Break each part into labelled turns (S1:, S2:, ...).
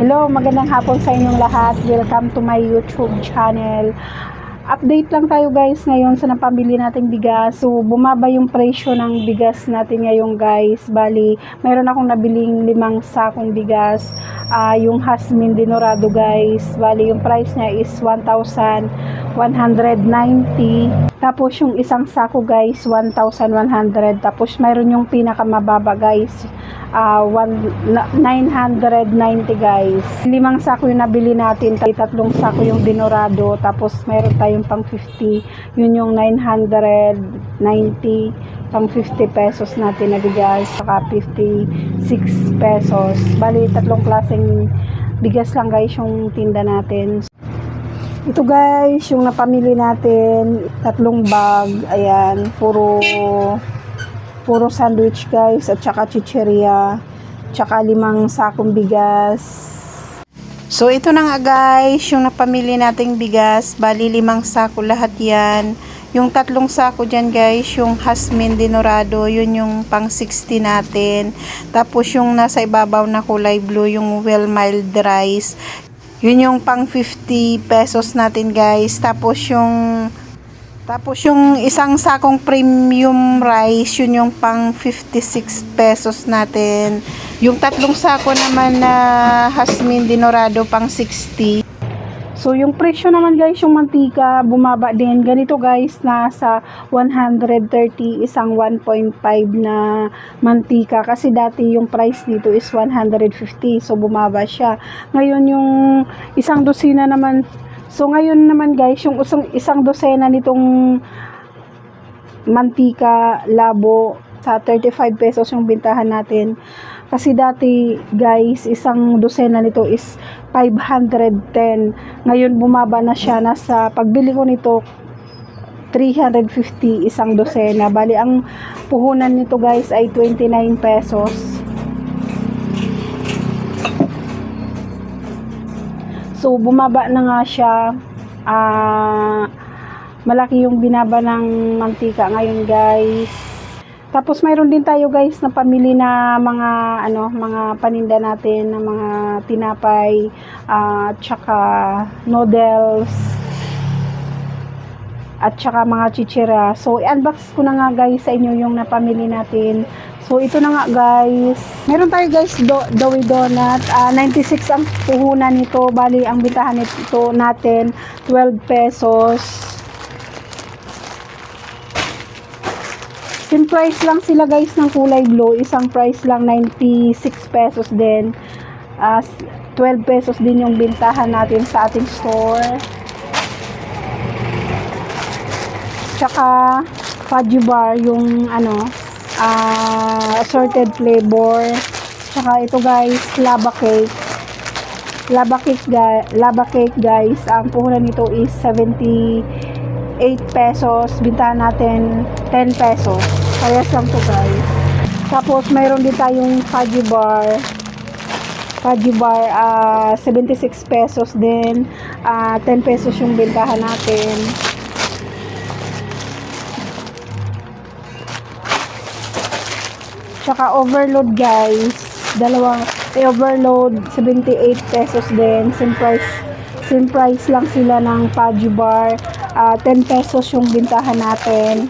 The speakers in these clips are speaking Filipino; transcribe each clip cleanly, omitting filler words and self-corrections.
S1: Hello, magandang hapon sa inyong lahat. Welcome to my YouTube channel. Update lang tayo guys ngayon sa napamili nating bigas. So, bumaba yung presyo ng bigas natin ngayon guys. Bali, mayroon akong nabiling 5 sakong bigas. Yung Jasmine Dinorado guys. Bali, yung price niya is 1,190. Tapos yung isang sako guys, 1,100. Tapos mayroon yung pinakamababa guys. 990 guys. 5 sako yung nabili natin, 3 sako yung Dinorado, tapos meron tayong pang 50, yun yung 990, pang 50 pesos natin na bigas, saka 56 pesos. Bali, 3 klaseng bigas lang guys yung tinda natin. Ito guys, yung napamili natin, 3 bag, ayan, puro sandwich guys, at saka chicheria, tsaka 5 sakong bigas. So ito na nga guys, yung napamili nating bigas, bali 5 sako lahat yan. Yung 3 sako dyan guys, yung Jasmine Dinorado, yun yung pang 60 natin. Tapos yung nasa ibabaw na kulay blue, yung well mild rice, yun yung pang 50 pesos natin guys. Tapos yung isang sakong premium rice, yun yung pang 56 pesos natin. Yung 3 sako naman na Jasmine Dinorado, pang 60. So, yung presyo naman guys, yung mantika, bumaba din. Ganito guys, nasa 130, isang 1.5 na mantika. Kasi dati yung price dito is 150. So, bumaba siya. Ngayon, yung isang dosina naman. So, ngayon naman guys, yung isang dosena nitong mantika labo sa 35 pesos yung bintahan natin. Kasi dati guys, isang dosena nito is 510. Ngayon bumaba na siya, nasa pagbili ko nito 350 isang dosena. Bali ang puhunan nito guys ay 29 pesos. So bumaba na nga siya. Malaki yung binaba ng mantika ngayon guys. Tapos mayroon din tayo guys na pamili na mga paninda natin, na mga tinapay, tsaka noodles, at tsaka mga chichira. So i-unbox ko na nga guys sa inyo yung napamili natin. So ito na nga guys. Meron tayo guys Doughy Donut, 96 ang puhunan nito. Bali ang bintahan nito natin 12 pesos. Same price lang sila guys ng kulay blue. Isang price lang 96 pesos din. 12 pesos din yung bintahan natin sa ating store. Tsaka fudgy bar, yung assorted flavor. Tsaka ito guys, lava cake. Lava cake guys. Ang puhunan nito is 78 pesos. Bintahan natin 10 pesos. Kaya lang to guys. Tapos mayroon din tayong fudgy bar. 76 pesos din. 10 pesos yung bintahan natin. Tsaka overload guys. Overload 78 pesos din. Same price lang sila ng fudgy bar. 10 pesos yung bintahan natin.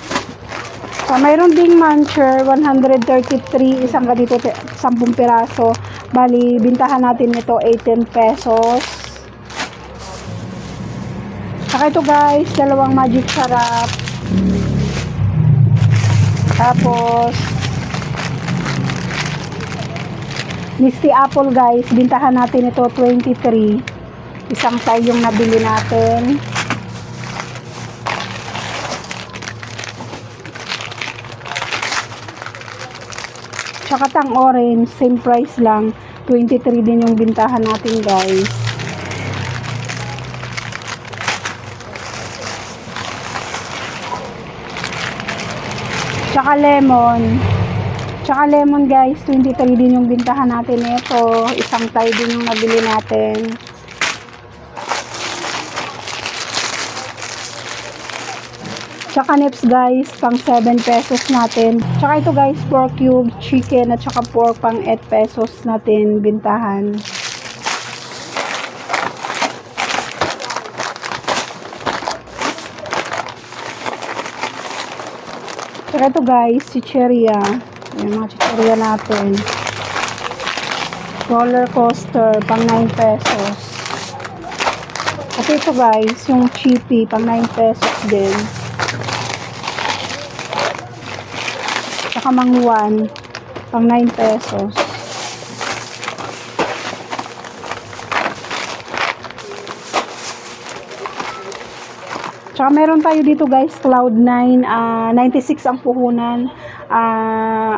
S1: Mayroon ding muncher, 133, isang ganito, 10 piraso. Bali, bintahan natin ito 18 pesos. Saka ito guys, 2 magic sarap. Tapos Misty apple guys, bintahan natin ito 23. Isang tayo yung nabili natin. Tsaka tang orange, same price lang, 23 din yung bintahan natin guys. Tsaka lemon guys, 23 din yung bintahan natin ito. Isang tayo din yung nabili natin. Tsaka nips guys, pang 7 pesos natin. Tsaka ito guys, pork cube, chicken at tsaka pork pang 8 pesos natin bintahan. Tsaka ito guys, chicheria. Yung mga chicheria natin. Roller coaster, pang 9 pesos. At ito guys, yung chippy, pang 9 pesos din. Tsaka mangwan, pang 9 pesos. Tsaka meron tayo dito guys, Cloud9, 96 ang puhunan.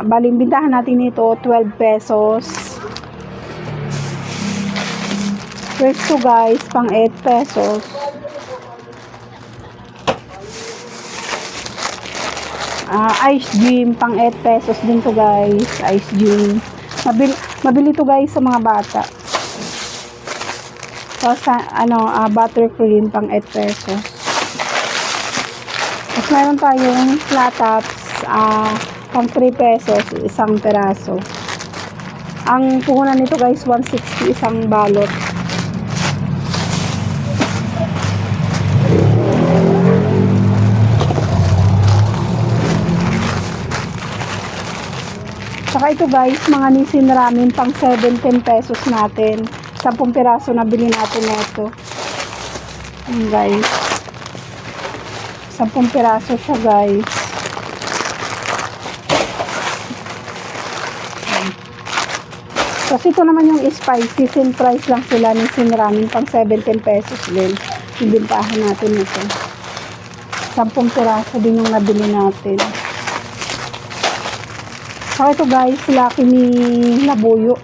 S1: Baling bintahan natin nito, 12 pesos. First to guys, pang 8 pesos. Ice Gym, pang 8 pesos din to guys. Ice Gym. Mabili to guys sa mga bata. Tapos, buttercream, pang 8 pesos. Tapos meron tayong flat tops, pang 3 pesos, isang peraso. Ang puhunan nito guys, 160, isang balot. Saka ito guys, mga Nissin Ramen, pang 7-10 pesos natin. 10 piraso na bili natin nito. Guys. 10 piraso siya guys. Kasi ito naman yung spicy, same price lang sila ni Sinramin, pang 7-10 pesos din. Ibintahan natin ito. 10 piraso din yung nabili natin. So ito guys, Lucky Me labuyo.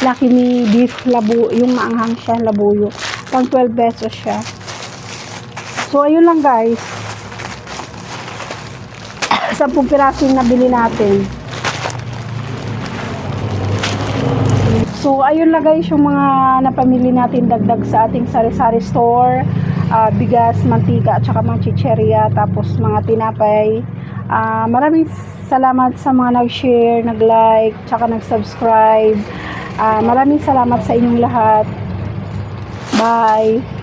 S1: Lucky Me beef labuyo, yung maanghang siya labuyo. Pang 12 pesos siya. So, ayun lang guys. 10 piraso yung nabili natin. So, ayun lang guys yung mga napamili natin dagdag sa ating sari-sari store. Bigas, mantika, at saka mga chicheria, tapos mga tinapay. Maraming salamat sa mga nag-share, nag-like, tsaka nag-subscribe. Maraming salamat sa inyong lahat. Bye!